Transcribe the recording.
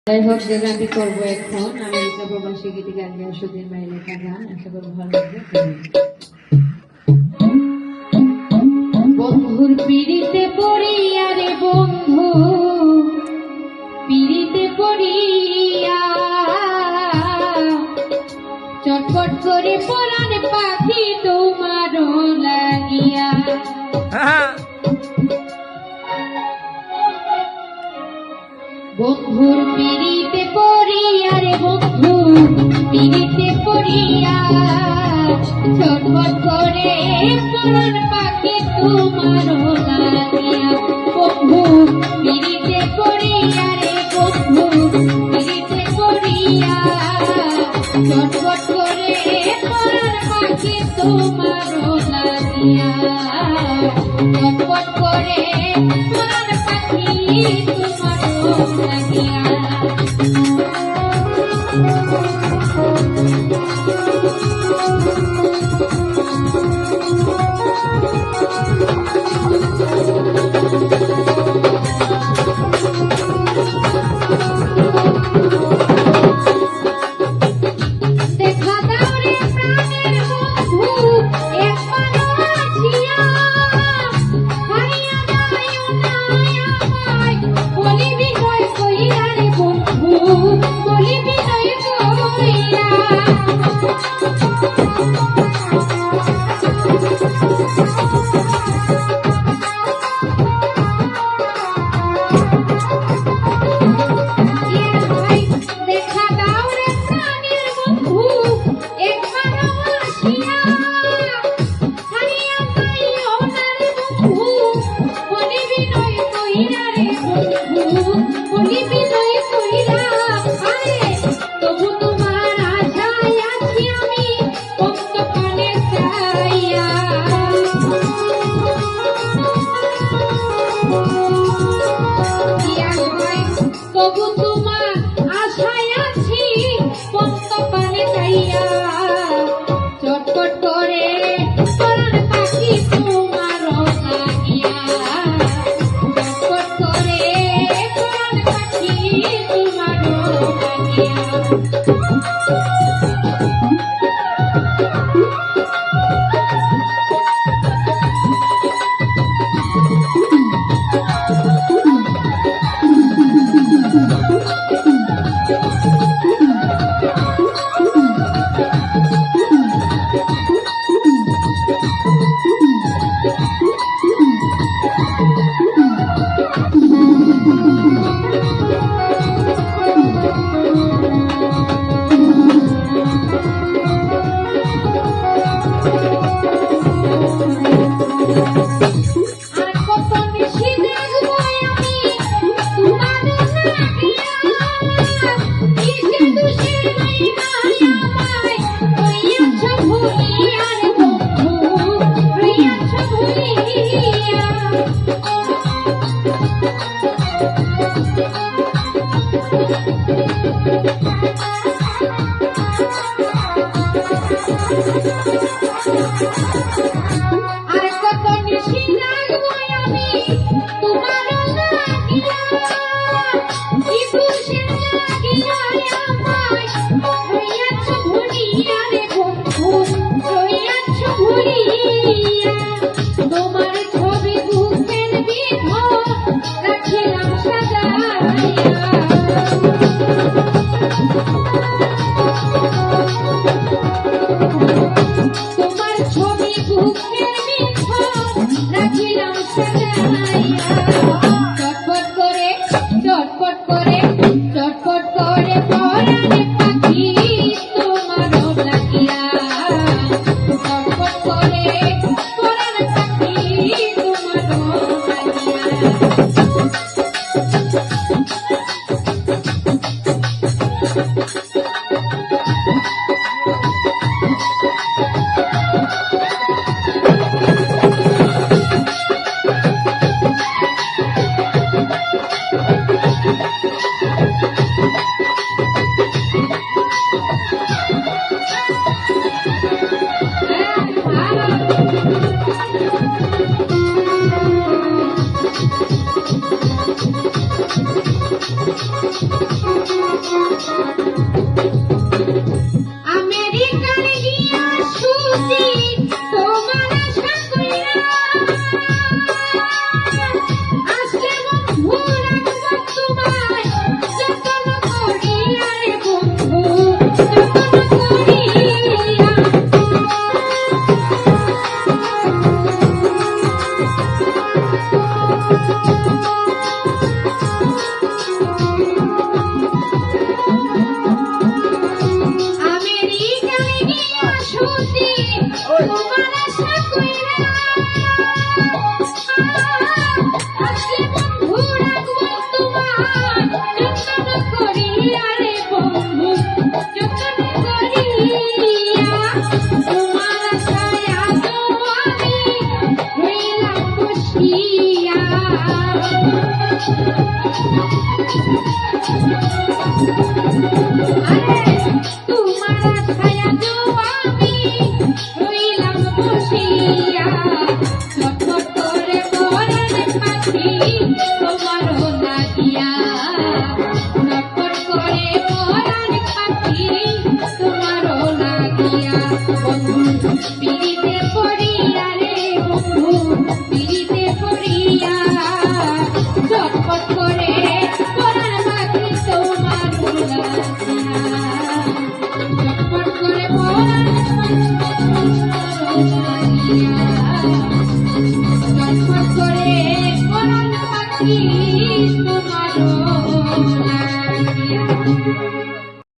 যাই হোক, যে গানটি করবো এখন আমেরিকা প্রবাসী গীতিকার গিয়াসউদ্দিন ভাইয়ের লেখা গান। আশা করি ভালো লাগবে। বন্ধুর পিড়িতে পড়িয়া রে বন্ধু পিড়িতে পড়িয়া চটপট করে পরাণ পাখি তোমারও লাগিয়া। বন্ধুর পিড়িতে পড়িয়া রে বন্ধু পিড়িতে পড়িয়া চটপট করে পরাণ পাখি তোমারও লাগিয়া। বন্ধু পিড়িতে পড়িয়া রে বন্ধু পিড়িতে পড়িয়া চটপট করে পরাণ পাখি তোমারও লাগিয়া। চটপট করে পরাণ পাখি তোমারও লাগিয়া। রাখিলাম সাজাইয়া আমেরিকার গিয়া সুতি তোমার আশা কইরা আসলে বন্ধু রাখবো তোমায় যতন করিয়া রে বন্ধু যতন করিয়া আমেরিকার গিয়া সুতি তোমার আশা কইরা আসলে বন্ধু রাখবো তোমায় যতন করিয়া রে